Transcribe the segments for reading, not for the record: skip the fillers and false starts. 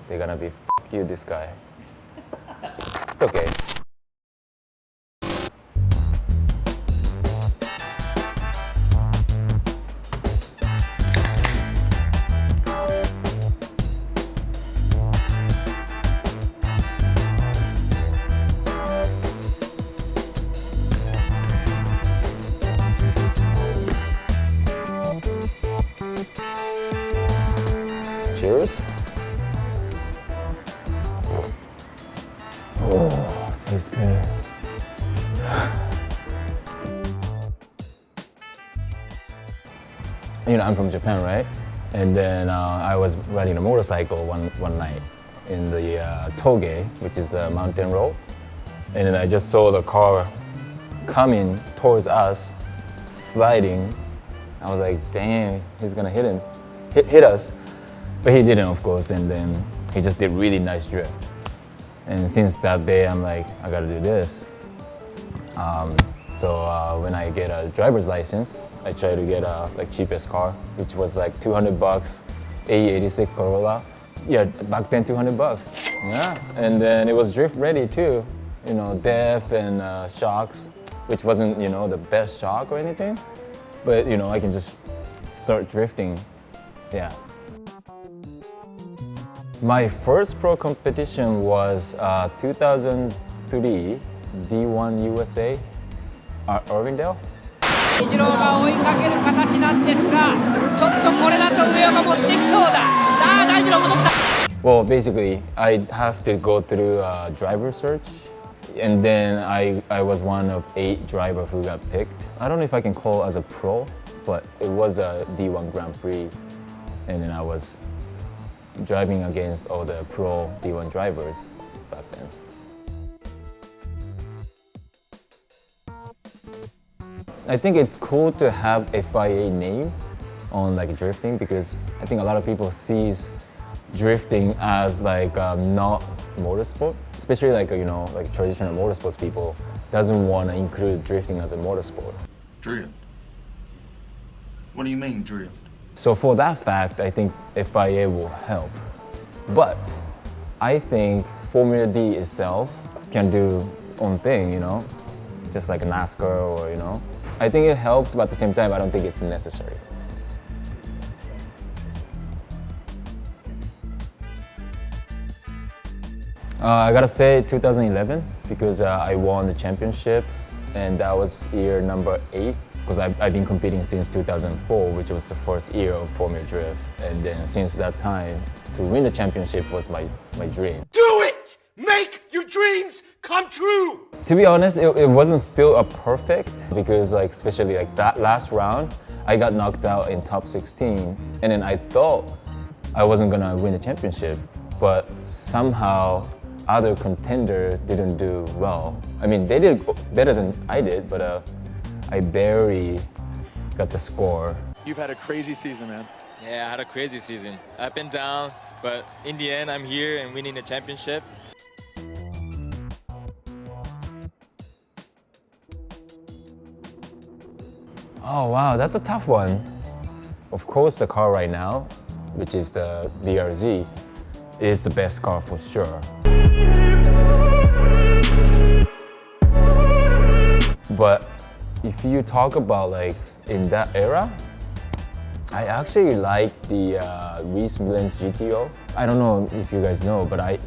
They're gonna be "F you, this guy." It's okay. Cheers. Oh, tastes good. I'm from Japan, right? And then I was riding a motorcycle one night in the Toge, which is a mountain road. And then I just saw the car coming towards us, sliding. I was like, damn, he's gonna hit us. But he didn't, of course, and then he just did really nice drift. And since that day, I'm like, I gotta do this. So when I get a driver's license, I try to get a cheapest car, which was like $200, A86 Corolla. Yeah, back then $200. Yeah, and then it was drift ready too. DEF and shocks, which wasn't the best shock or anything, but I can just start drifting. Yeah. My first pro competition was 2003 D1 USA Irvingdale. イチローが追いかける形なんですが、ちょっとこれだと上が持ってきそうだ。さあ、大二郎戻った。Well, basically, I have to go through a driver search, and then I was one of 8 drivers who got picked. I don't know if I can call as a pro, but it was a D1 Grand Prix, and then I was driving against all the pro D1 drivers back then. I think it's cool to have FIA name on drifting, because I think a lot of people sees drifting as not motorsport, especially traditional motorsports people doesn't want to include drifting as a motorsport. Drift? What do you mean drift? So for that fact, I think FIA will help. But I think Formula D itself can do own thing, just like a NASCAR or, I think it helps, but at the same time, I don't think it's necessary. I gotta say 2011, because I won the championship, and that was year number 8. Because I've been competing since 2004, which was the first year of Formula Drift. And then since that time, to win the championship was my dream. Do it! Make your dreams come true! To be honest, it wasn't still a perfect, because especially that last round, I got knocked out in top 16. And then I thought I wasn't gonna win the championship, but somehow other contender didn't do well. I mean, they did better than I did, but I barely got the score. You've had a crazy season, man. Yeah, I had a crazy season. Up and down, but in the end, I'm here and winning the championship. Oh wow, that's a tough one. Of course, the car right now, which is the BRZ, is the best car for sure. But if you talk about in that era, I actually like the Reese Millen's GTO. I don't know if you guys know, but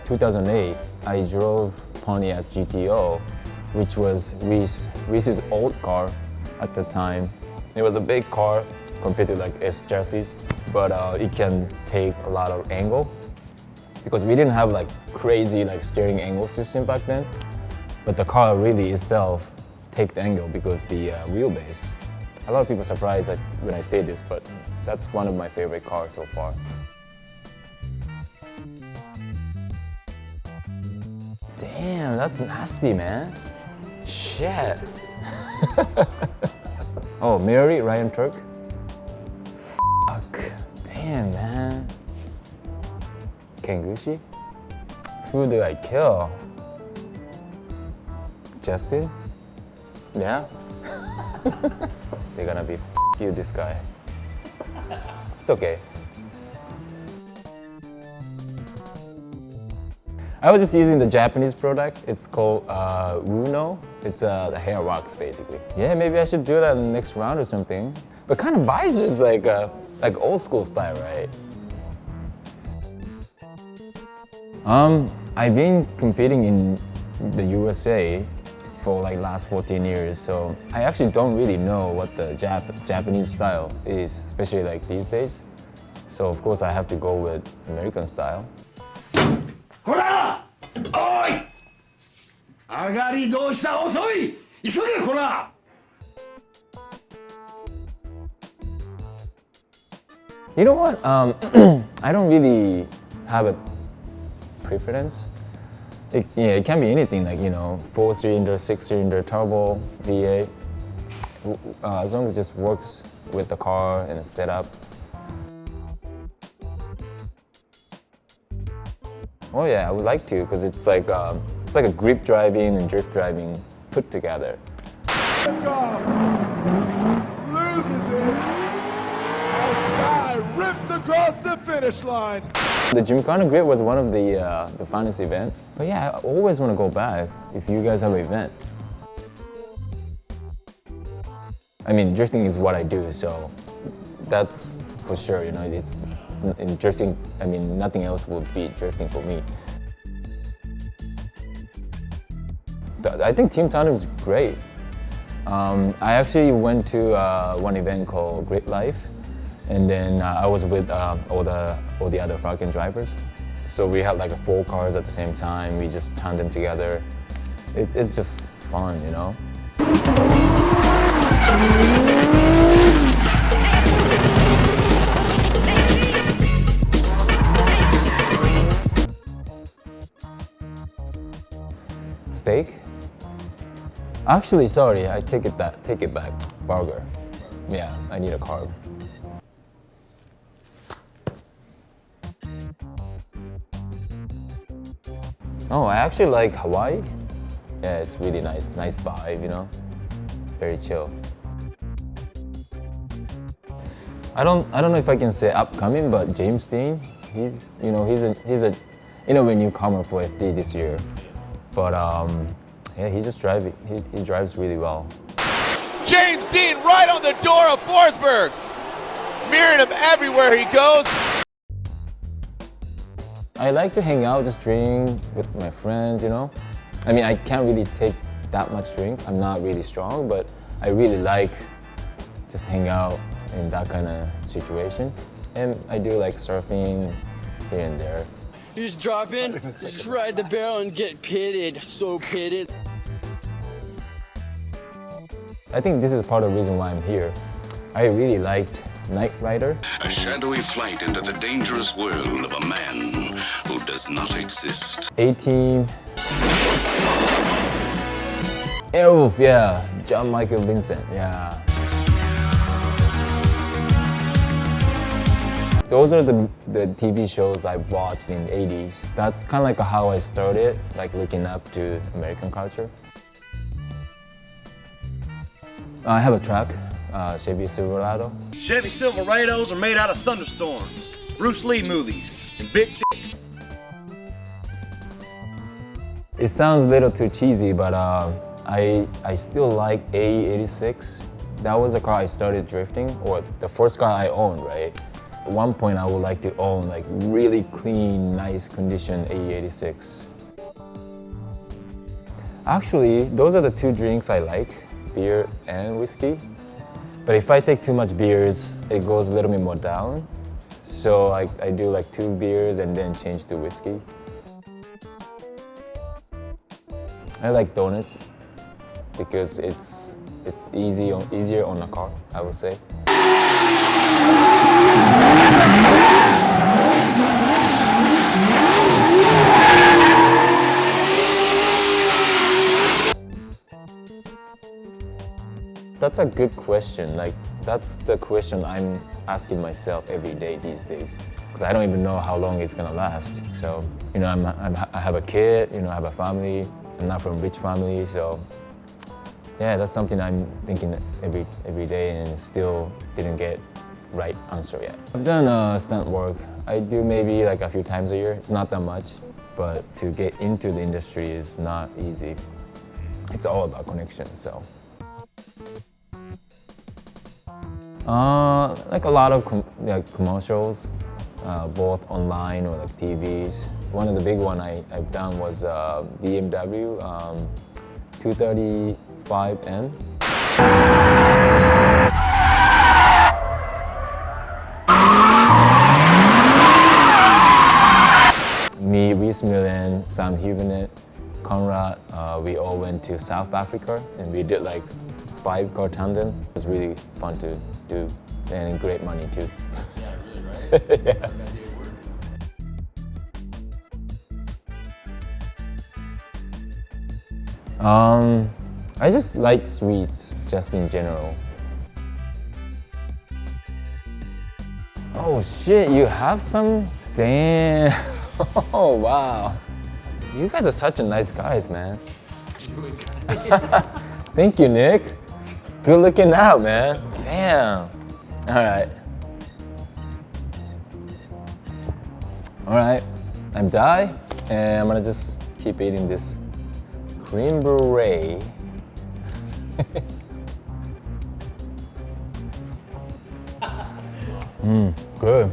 2008, I drove Pontiac GTO, which was Reese's old car at the time. It was a big car compared to S chassis, but it can take a lot of angle, because we didn't have crazy steering angle system back then. But the car really itself take the angle because the wheelbase. A lot of people are surprised when I say this, but that's one of my favorite cars so far. Damn, that's nasty, man. Shit. Oh, Mary, Ryan Turk? Fuck. Damn, man. Kengushi? Who do I kill? Justin? Yeah? They're gonna be "F you, this guy." It's okay. I was just using the Japanese product. It's called BREW. It's the hair wax basically. Yeah, maybe I should do that in the next round or something. But kind of visor is like old school style, right? I've been competing in the USA for like last 14 years, so I actually don't really know what the Japanese style is, especially like these days. So of course I have to go with American style. ほらおい上がりどうした遅い急げほら You know what? I don't really have a preference. It can be anything, like, you know, 4-cylinder, 6-cylinder, turbo, V8. As long as it just works with the car and the setup. Oh yeah, I would like to, because it's like a grip driving and drift driving put together. Loses it as Guy rips across the finish line. The GYMKHANA grip was one of the funnest event. But yeah, I always want to go back if you guys have an event. I mean, drifting is what I do, so that's for sure, you know, it's in drifting, I mean, nothing else would beat drifting for me. But I think Team Tandem is great. I actually went to one event called Great Life, and then I was with all the other Falcon drivers. So we had like 4 cars at the same time. We just tandem together. It's just fun, you know. Steak? Actually, sorry, I take it back. Burger. Yeah, I need a carb. Oh, I actually like Hawaii. Yeah, it's really nice vibe, you know. Very chill. I don't know if I can say upcoming, but James Dean, he's a newcomer for FD this year. But yeah, he drives really well. James Dean right on the door of Forsberg, mirroring him everywhere he goes. I like to hang out, just drink with my friends, you know. I mean, I can't really take that much drink. I'm not really strong, but I really like just hang out in that kind of situation. And I do like surfing here and there. You just drop in, just ride the barrel and get pitted, so pitted. I think this is part of the reason why I'm here. I really liked Knight Rider. A shadowy flight into the dangerous world of a man who does not exist. 18. Airwolf, yeah. John Michael Vincent, yeah. Those are the TV shows I watched in the 80s. That's kind of like how I started, like looking up to American culture. I have a truck, Chevy Silverado. Chevy Silverados are made out of thunderstorms, Bruce Lee movies, and big dicks. It sounds a little too cheesy, but I still like AE86. That was the car I started drifting, or the first car I owned, right? At one point I would like to own like really clean, nice condition AE86. Actually, those are the 2 drinks I like, beer and whiskey. But if I take too much beers, it goes a little bit more down. So like I do like 2 beers and then change to whiskey. I like donuts because it's easier on a car, I would say. That's a good question. Like, that's the question I'm asking myself every day these days. Because I don't even know how long it's gonna last. So, you know, I have a kid, you know, I have a family. I'm not from a rich family, so yeah, that's something I'm thinking every day and still didn't get right answer yet. I've done stunt work. I do maybe like a few times a year. It's not that much. but to get into the industry is not easy. It's all about connection, so. Like a lot of commercials, both online or like TVs. One of the big one I've done was BMW 235M. Me, Reese Millen, Sam Huguenet, Conrad, we all went to South Africa and we did like 5-car tandem. It was really fun to do and great money too. Yeah, really, right? Yeah. I just like sweets, just in general. Oh shit, you have some? Damn. Oh wow. You guys are such a nice guys, man. Thank you, Nick. Good looking out, man. Damn. Alright. Alright, I'm Dai, and I'm gonna just keep eating this creme brulee. Good.